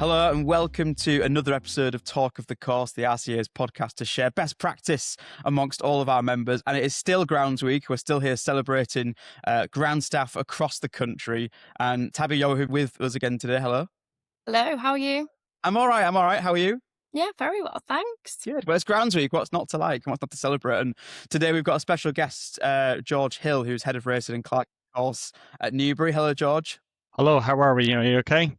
Hello and welcome to another episode of Talk of the Course, the RCA's podcast to share best practice amongst all of our members. And it is still GroundsWeek. We're still here celebrating ground staff across the country. And Tabby, you're with us again today. Hello. Hello, how are you? I'm all right. How are you? Yeah, very well, thanks. Good. Well, it's GroundsWeek. What's not to like? What's not to celebrate? And today we've got a special guest, George Hill, who's head of racing and Clerk course at Newbury. Hello, George. Hello, how are we? Are you okay?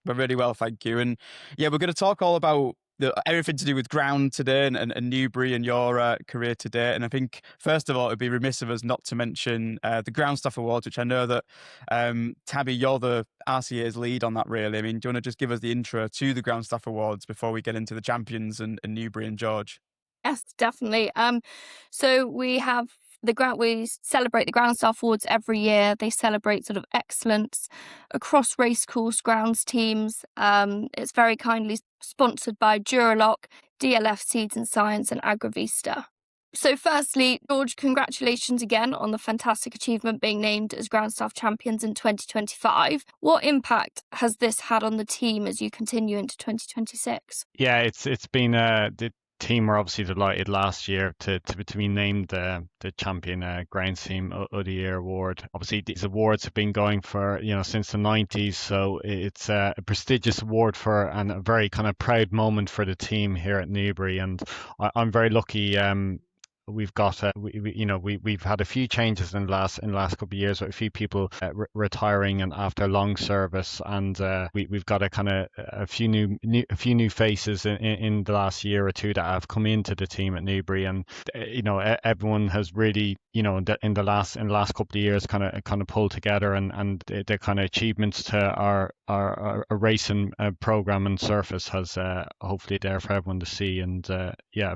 We're really well, thank you. And yeah, we're going to talk all about everything to do with ground today and Newbury and your career today. And I think, first of all, it would be remiss of us not to mention the Groundstaff Awards, which I know that, Tabby, you're the RCA's lead on that, really. I mean, do you want to just give us the intro to the Groundstaff Awards before we get into the champions and Newbury and George? Yes, definitely. So we celebrate the Groundstaff Awards every year. They celebrate sort of excellence across racecourse grounds teams. It's very kindly sponsored by Duralock, DLF Seeds and Science, and Agravista. So firstly, George, congratulations again on the fantastic achievement being named as Groundstaff champions in 2025. What impact has this had on the team as you continue into 2026? Yeah, it's been the team were obviously delighted last year to be named the champion grounds team of the year award. Obviously, these awards have been going for since the 90s, so it's a prestigious award and a very kind of proud moment for the team here at Newbury. And I'm very lucky. We've got we've had a few changes in the last couple of years, with a few people retiring and after long service, and we've got a few new faces in the last year or two that have come into the team at Newbury. And everyone has really in the last couple of years kind of pulled together, and the kind of achievements to our racing program and surface has hopefully there for everyone to see. And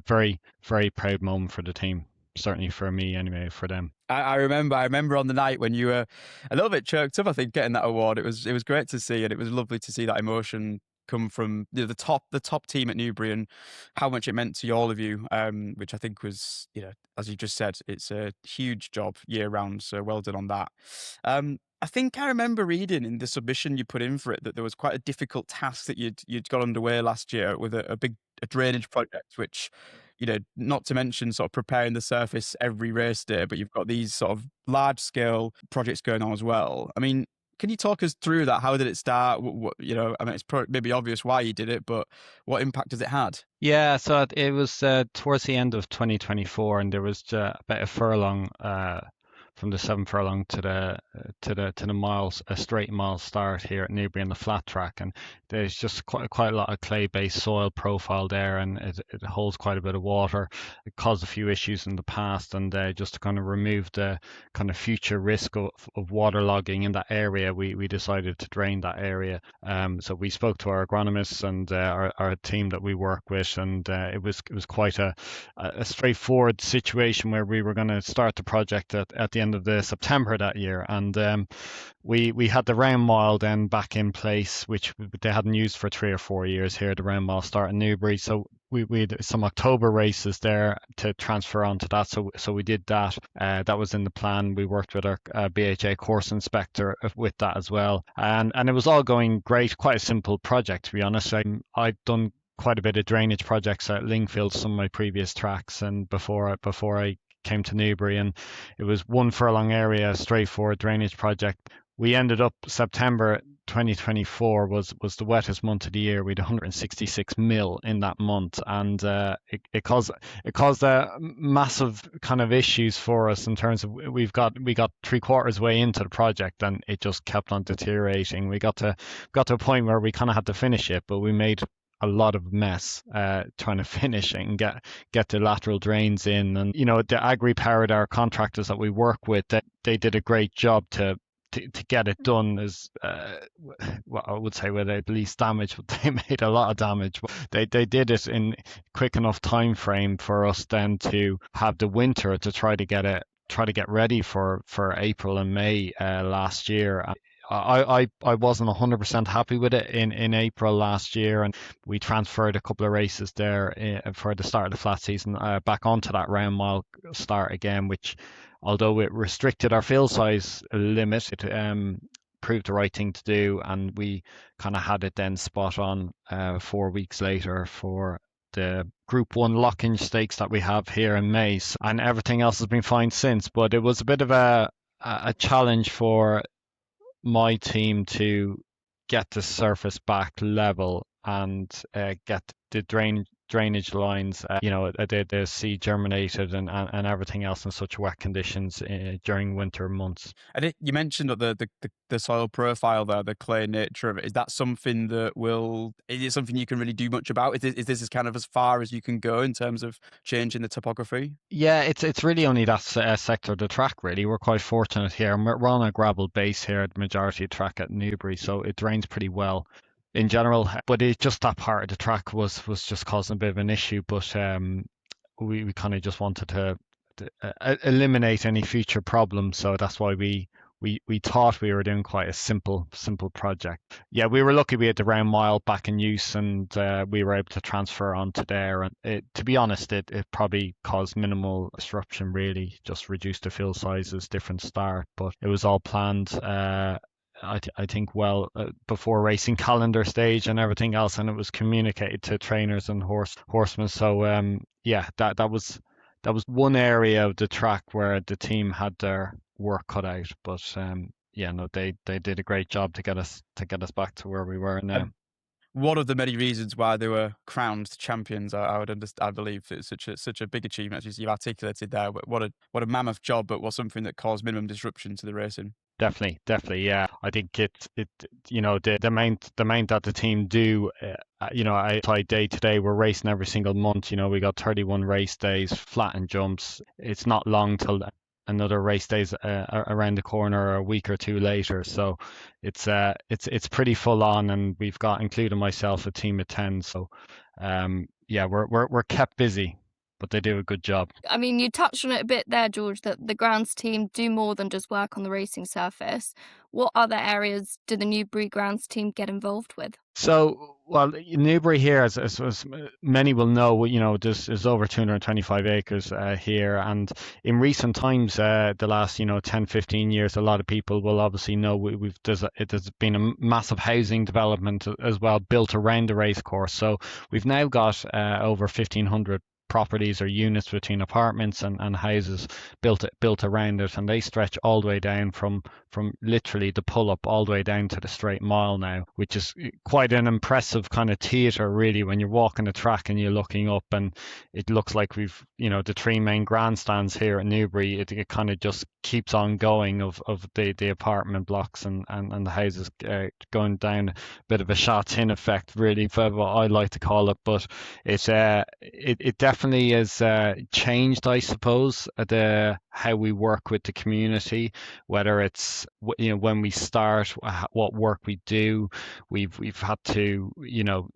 very, very proud moment for the team, certainly for me anyway, for them. I remember on the night when you were a little bit choked up, I think, getting that award. It was great to see, and it was lovely to see that emotion come from the top team at Newbury and how much it meant to all of you, which I think was, as you just said, it's a huge job year round, so well done on that. I think I remember reading in the submission you put in for it that there was quite a difficult task that you'd got underway last year with a big drainage project, which, not to mention sort of preparing the surface every race day, but you've got these sort of large scale projects going on as well. I mean, can you talk us through that? How did it start? What, I mean, it's maybe obvious why you did it, but what impact has it had? Yeah, so it was towards the end of 2024, and there was about a furlong from the 7 furlong to the miles, a straight mile start here at Newbury on the flat track, and there's just quite a lot of clay-based soil profile there, and it holds quite a bit of water. It caused a few issues in the past, and just to kind of remove the kind of future risk of waterlogging in that area, we decided to drain that area. So we spoke to our agronomists and our team that we work with, and it was quite a straightforward situation where we were going to start the project at the end of the September that year, and we had the round mile then back in place, which they hadn't used for 3 or 4 years here. The round mile start in Newbury, so we had some October races there to transfer onto that, so we did that. That was in the plan. We worked with our BHA course inspector with that as well, and it was all going great. Quite a simple project, to be honest. I'd done quite a bit of drainage projects at Lingfield, some of my previous tracks, and before I came to Newbury, and it was 1 furlong area, a straightforward drainage project. We ended up September 2024 was the wettest month of the year. We had 166 mil in that month, and it caused massive kind of issues for us in terms of we got 3/4 way into the project, and it just kept on deteriorating. We got to a point where we kind of had to finish it, but we made a lot of mess trying to finish and get the lateral drains in. And the AgriPowered, our contractors that we work with, they did a great job to get it done. As what I would say where they had least damage, but they made a lot of damage. They did it in quick enough time frame for us then to have the winter to try to get ready for April and May last year. I wasn't 100% happy with it in April last year, and we transferred a couple of races there for the start of the flat season back onto that round mile start again, which, although it restricted our field size limit, it proved the right thing to do, and we kind of had it then spot on 4 weeks later for the Group 1 Lock-in stakes that we have here in May, and everything else has been fine since. But it was a bit of a challenge for my team to get the surface back level and get the drainage lines, the seed germinated and everything else in such wet conditions during winter months. And you mentioned that the soil profile there, the clay nature of it. Is that something is it something you can really do much about? Is this kind of as far as you can go in terms of changing the topography? Yeah, it's really only that sector of the track, really. We're quite fortunate here. We're on a gravel base here, the majority of the track at Newbury, so it drains pretty well in general. But it just that part of the track was just causing a bit of an issue. But we kind of just wanted to eliminate any future problems, so that's why we thought we were doing quite a simple project. Yeah, we were lucky we had the round mile back in use, and we were able to transfer onto there. And to be honest, it probably caused minimal disruption, really, just reduced the field sizes, different start, but it was all planned. I think before racing calendar stage and everything else, and it was communicated to trainers and horsemen. So yeah, that was one area of the track where the team had their work cut out. But yeah, no, they did a great job to get us back to where we were now. One of the many reasons why they were crowned champions, I believe it's such a big achievement, as you've articulated there. What a mammoth job, but was something that caused minimum disruption to the racing. Definitely, yeah. I think the amount that the team do, day to day, we're racing every single month. We got 31 race days, flat and jumps. It's not long till another race days around the corner, a week or two later. So it's pretty full on, and we've got, including myself, a team of 10. So yeah, we're kept busy, but they do a good job. I mean, you touched on it a bit there, George, that the grounds team do more than just work on the racing surface. What other areas do the Newbury grounds team get involved with? So, well, Newbury here, as many will know, there's over 225 acres here. And in recent times, the last, 10, 15 years, a lot of people will obviously know there's been a massive housing development as well built around the racecourse. So we've now got over 1,500 properties or units between apartments and houses built around it, and they stretch all the way down from literally the pull-up all the way down to the straight mile now, which is quite an impressive kind of theatre, really, when you're walking the track and you're looking up, and it looks like we've, the three main grandstands here at Newbury. It kind of just keeps on going of the apartment blocks and the houses going down, a bit of a shot-in effect, really, for what I like to call it. But it definitely has changed, I suppose, how we work with the community, whether it's when we start, what work we do. We've had to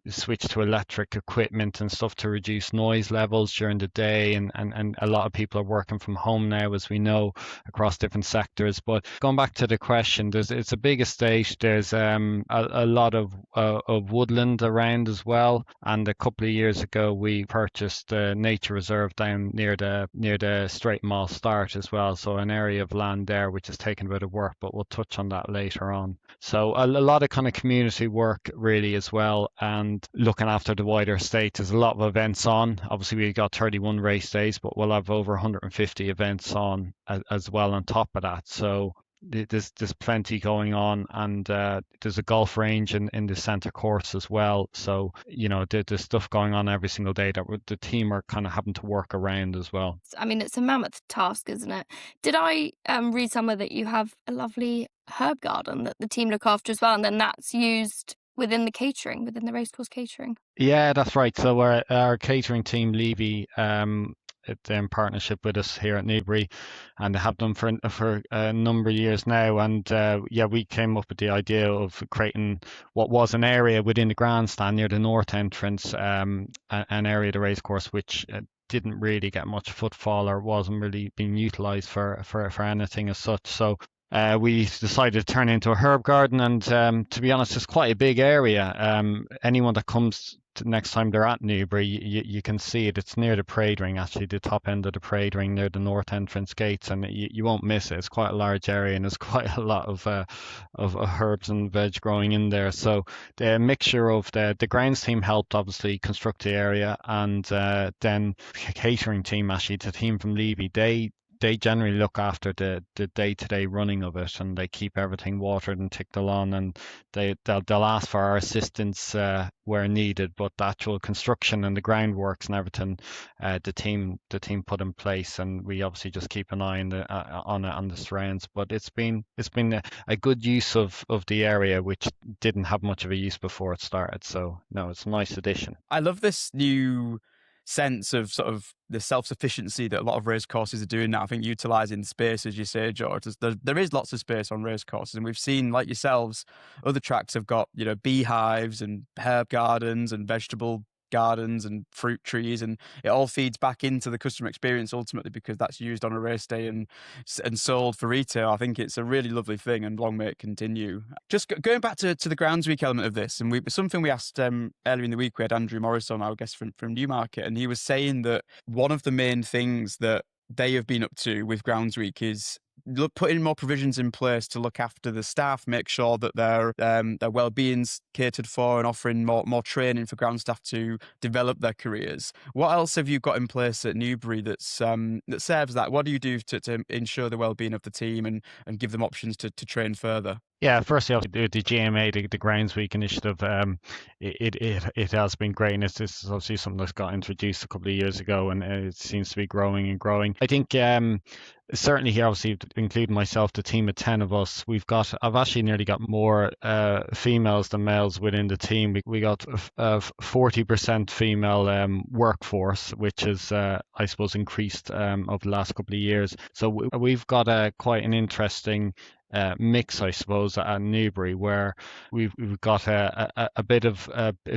switch to electric equipment and stuff to reduce noise levels during the day, and a lot of people are working from home now, as we know, across different sectors. But going back to the question, it's a big estate. There's a lot of woodland around as well, and a couple of years ago we purchased a nature reserve down near the straight mile start as well, so an area of land there which has taken a bit of work, but we'll touch on that later on. So a lot of kind of community work, really, as well, and looking after the wider estate. There's a lot of events on. Obviously we got 31 race days, but we'll have over 150 events on as well on top of that. So there's plenty going on, and there's a golf range in the centre course as well. So there's stuff going on every single day that the team are kind of having to work around as well. I mean, it's a mammoth task, isn't it? Did I read somewhere that you have a lovely herb garden that the team look after as well, and then that's used within the racecourse catering? Yeah, that's right. So our catering team, Levy, in partnership with us here at Newbury, and they have done for a number of years now. And we came up with the idea of creating what was an area within the grandstand near the north entrance, an area of the racecourse which didn't really get much footfall or wasn't really being utilised for anything as such. So we decided to turn it into a herb garden, and to be honest, it's quite a big area. Anyone that comes next time they're at Newbury, you can see it. It's near the parade ring, actually, the top end of the parade ring near the north entrance gates, and you won't miss it. It's quite a large area, and there's quite a lot of herbs and veg growing in there. So the mixture of the grounds team helped obviously construct the area, and then catering team, actually, the team from Levy, they generally look after the day-to-day running of it, and they keep everything watered and ticked along, and they'll ask for our assistance where needed, but the actual construction and the groundworks and everything, the team put in place, and we obviously just keep an eye on the surrounds. But it's been a good use of the area, which didn't have much of a use before it started. So no, it's a nice addition. I love this new sense of sort of the self-sufficiency that a lot of race courses are doing now. I think utilising space, as you say, George, there is lots of space on race courses, and we've seen, like yourselves, other tracks have got, you know, beehives and herb gardens and vegetable gardens and fruit trees, and it all feeds back into the customer experience ultimately, because that's used on a race day and sold for retail. I think it's a really lovely thing, and long may it continue. Just going back to the GroundsWeek element of this, and something we asked earlier in the week. We had Andrew Morris on, our guest from Newmarket, and he was saying that one of the main things that they have been up to with GroundsWeek is putting more provisions in place to look after the staff, make sure that their well-being's catered for, and offering more training for ground staff to develop their careers. What else have you got in place at Newbury that serves that? What do you do to ensure the well-being of the team and give them options to train further? Yeah, firstly, obviously, the GMA, the GroundsWeek initiative, it has been great, and this is obviously something that's got introduced a couple of years ago, and it seems to be growing and growing. I think certainly here, obviously, including myself, the team of 10 of us, I've actually nearly got more females than males within the team. We got 40% female workforce, which is, I suppose, increased over the last couple of years. So we've got quite an interesting mix, I suppose, at Newbury, where we've got a bit of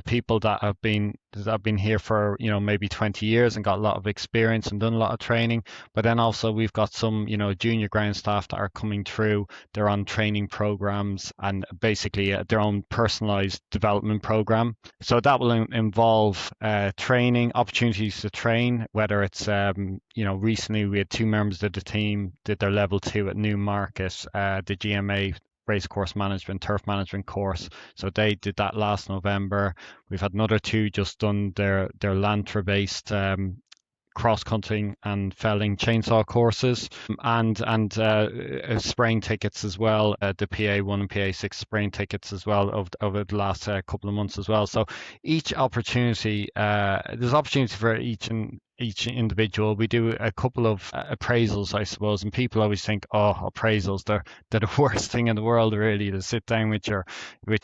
people that have been here for, you know, maybe 20 years and got a lot of experience and done a lot of training. But then also we've got some, you know, junior ground staff that are coming through. They're on training programs and basically their own personalized development program. So that will involve training, opportunities to train, whether it's, you know, recently we had 2 members of the team did their level 2 at Newmarket, the GMA racecourse management, turf management course. So they did that last November. We've had another 2 just done their Lantra-based cross-cutting and felling chainsaw courses, and spraying tickets as well, the PA1 and PA6 spraying tickets as well over the last couple of months as well. So each opportunity, there's opportunity for each individual. We do a couple of appraisals, I suppose, and people always think, oh, appraisals, they're the worst thing in the world, really, to sit down with your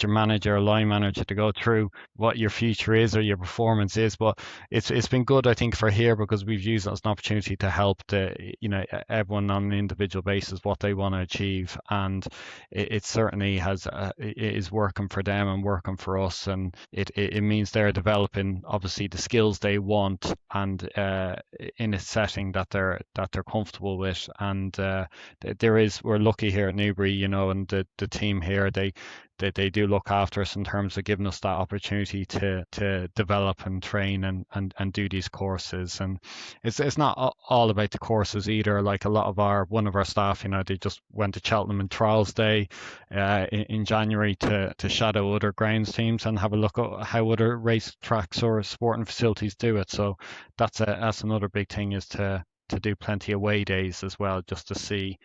manager or line manager to go through what your future is or your performance is. But it's been good, I think, for here, because we've used it as an opportunity to help everyone on an individual basis what they want to achieve, and it certainly it is working for them and working for us, and it means they're developing obviously the skills they want, and in a setting that they're comfortable with. And we're lucky here at Newbury, you know, and the team here, they do look after us in terms of giving us that opportunity to develop and train and do these courses. And it's not all about the courses either. Like one of our staff, you know, they just went to Cheltenham and Trials Day in January to shadow other grounds teams and have a look at how other race tracks or sporting facilities do it. So that's another big thing, is to do plenty of away days as well, just to see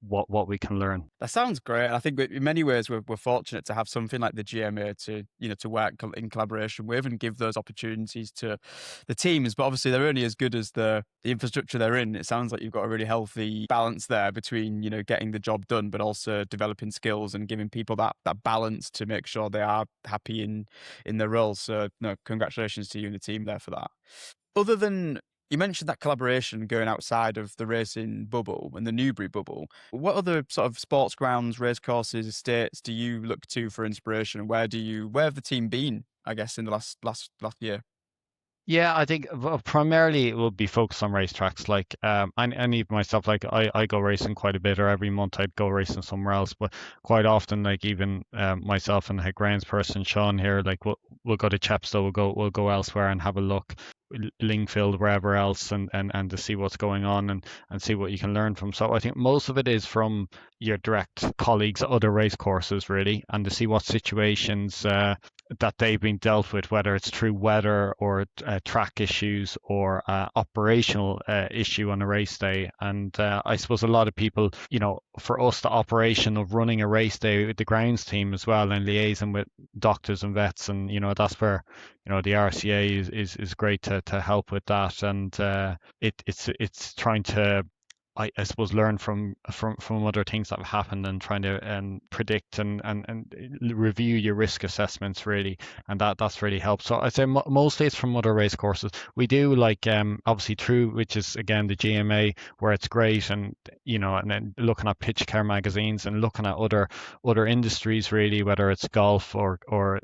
what we can learn. That sounds great. I think in many ways we're fortunate to have something like the GMA to work in collaboration with and give those opportunities to the teams. But obviously they're only as good as the infrastructure they're in. It sounds like you've got a really healthy balance there between, you know, getting the job done, but also developing skills and giving people that balance to make sure they are happy in their roles. So no, congratulations to you and the team there for that. Other than, you mentioned that collaboration going outside of the racing bubble and the Newbury bubble, what other sort of sports grounds, race courses, estates do you look to for inspiration, and where have the team been, I guess, in the last year? Yeah, I think primarily it will be focused on racetracks. Like, and even myself, like I go racing quite a bit, or every month I'd go racing somewhere else. But quite often, like even myself and the head grounds person Sean here, like we'll go to Chepstow, we'll go elsewhere and have a look, Lingfield, wherever else, and to see what's going on and see what you can learn from. So I think most of it is from your direct colleagues at other race courses, really, and to see what situations that they've been dealt with, whether it's through weather or track issues or operational issue on a race day. And I suppose a lot of people, for us, the operation of running a race day with the grounds team as well and liaising with doctors and vets, and that's where the RCA is great to help with that. And it's trying to, I suppose, learn from other things that have happened and trying to predict and review your risk assessments, really, and that's really helped. So I'd say mostly it's from other race courses. We do, like, obviously True, which is again the GMA, where it's great, and and then looking at pitch care magazines and looking at other industries, really, whether it's golf or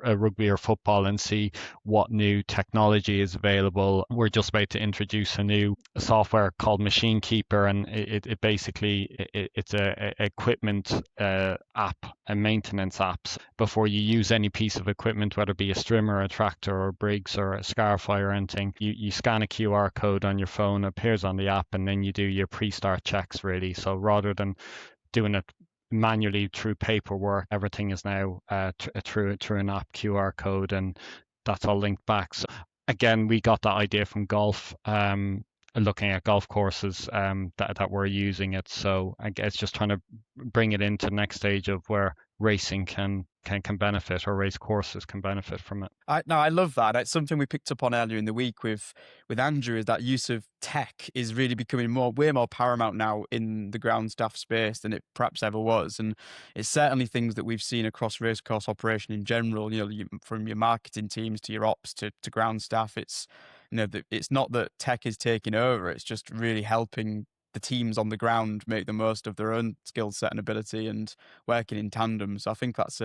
rugby or football, and see what new technology is available. We're just about to introduce a new software called Machine Keeper, and it basically it's a equipment app, a maintenance apps. Before you use any piece of equipment, whether it be a strimmer, a tractor, or Briggs, or a Scarfly or anything, you scan a QR code on your phone, it appears on the app, and then you do your pre-start checks, really. So rather than doing it manually through paperwork, everything is now through an app QR code, and that's all linked back. So again, we got that idea from golf, looking at golf courses that were using it. So I guess just trying to bring it into the next stage of where racing can benefit, or race courses can benefit from it. I love that. It's something we picked up on earlier in the week with Andrew, is that use of tech is really becoming way more paramount now in the ground staff space than it perhaps ever was. And it's certainly things that we've seen across racecourse operation in general, from your marketing teams to your ops to ground staff. It's, it's not that tech is taking over, it's just really helping the teams on the ground make the most of their own skill set and ability and working in tandem. So I think that's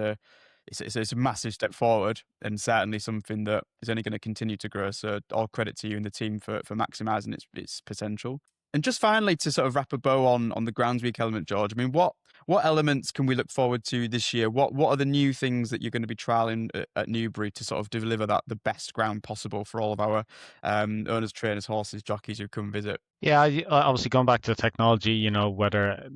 it's a massive step forward, and certainly something that is only going to continue to grow. So all credit to you and the team for maximising its potential. And just finally, to sort of wrap a bow on the GroundsWeek element, George, I mean, what elements can we look forward to this year? What are the new things that you're going to be trialling at Newbury to sort of deliver the best ground possible for all of our owners, trainers, horses, jockeys who come visit? Yeah, obviously going back to technology, whether,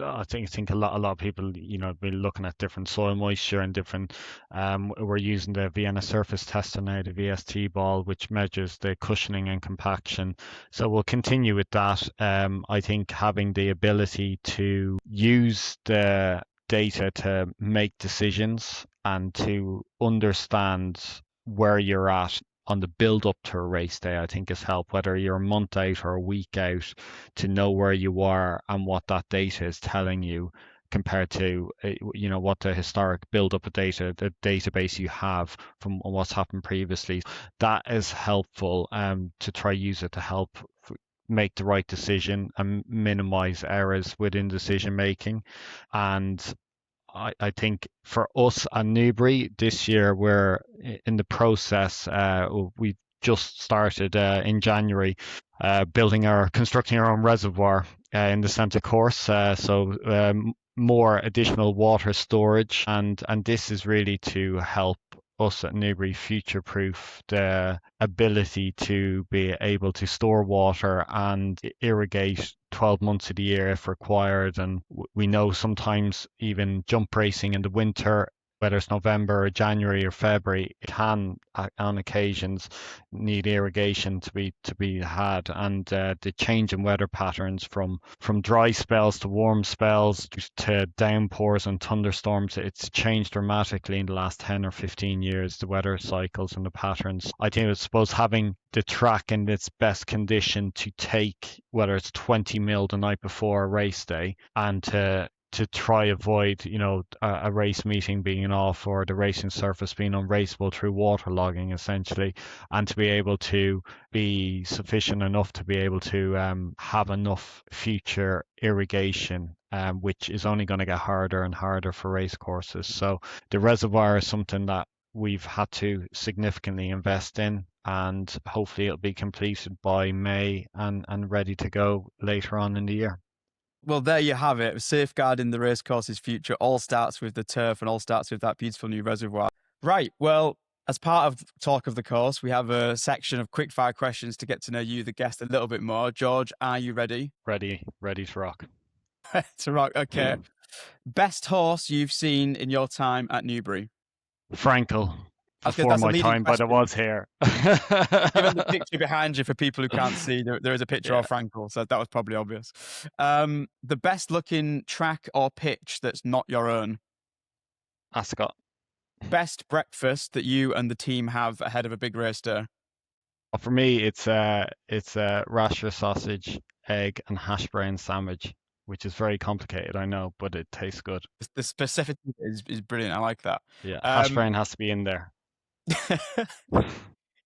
I think a lot of people, been looking at different soil moisture and different, we're using the Vienna surface tester now, the VST ball, which measures the cushioning and compaction. So we'll continue with that. I think having the ability to use the data to make decisions and to understand where you're at on the build up to a race day, I think has helped, whether you're a month out or a week out, to know where you are and what that data is telling you, compared to what the historic build up of data, the database you have from what's happened previously. That is helpful to try use it to help make the right decision and minimize errors within decision making. And I think for us at Newbury this year, we're in the process. We've just started in January constructing our own reservoir in the centre course. So more additional water storage, and this is really to help us at Newbury future-proof the ability to be able to store water and irrigate 12 months of the year if required. And we know sometimes even jump racing in the winter, whether it's November or January or February, it can on occasions need irrigation to be had. And the change in weather patterns from dry spells to warm spells to downpours and thunderstorms, it's changed dramatically in the last 10 or 15 years, the weather cycles and the patterns. I think, I suppose, having the track in its best condition to take, whether it's 20 mil the night before a race day, and to try avoid a race meeting being off or the racing surface being unraceable through waterlogging, essentially, and to be able to be sufficient enough to be able to have enough future irrigation, which is only going to get harder and harder for race courses. So the reservoir is something that we've had to significantly invest in. and hopefully it'll be completed by May and ready to go later on in the year. Well, there you have it. Safeguarding the racecourse's future all starts with the turf and all starts with that beautiful new reservoir. Right. Well, as part of Talk of the Course, we have a section of quickfire questions to get to know you, the guest, a little bit more. George, are you ready? Ready to rock. To rock. Okay. Best horse you've seen in your time at Newbury? Frankel. Before that's a my leading time, but I question. was here. Given the picture behind you, for people who can't see, there is a picture of Frankel, so that was probably obvious. The best looking track or pitch that's not your own? Ascot. Best breakfast that you and the team have ahead of a big race day? Well, for me, it's a rasher sausage, egg, and hash brown sandwich, which is very complicated, I know, but it tastes good. The specificity is brilliant. I like that. Yeah, hash brown has to be in there.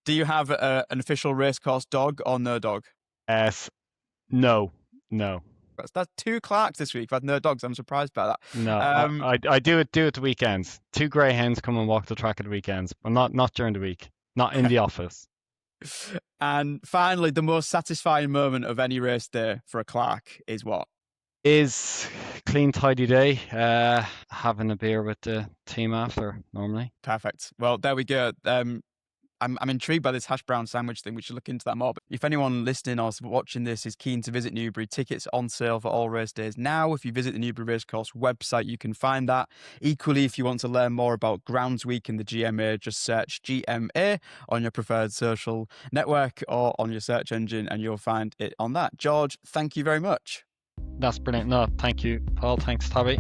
Do you have an official racecourse dog or no dog? No. That's 2 Clarks this week. I've had no dogs. I'm surprised by that. No, I do it the weekends. 2 greyhounds come and walk the track at the weekends, but not during the week. Not in the office. And finally, the most satisfying moment of any race day for a Clark is what? Is clean, tidy day. Having a beer with the team after, normally. Perfect. Well, there we go. I'm intrigued by this hash brown sandwich thing. We should look into that more. But if anyone listening or watching this is keen to visit Newbury, tickets on sale for all race days now. If you visit the Newbury Racecourse website, you can find that. Equally, if you want to learn more about GroundsWeek and the GMA, just search GMA on your preferred social network or on your search engine, and you'll find it on that. George, thank you very much. That's brilliant. No, thank you, Paul. Thanks, Tabby.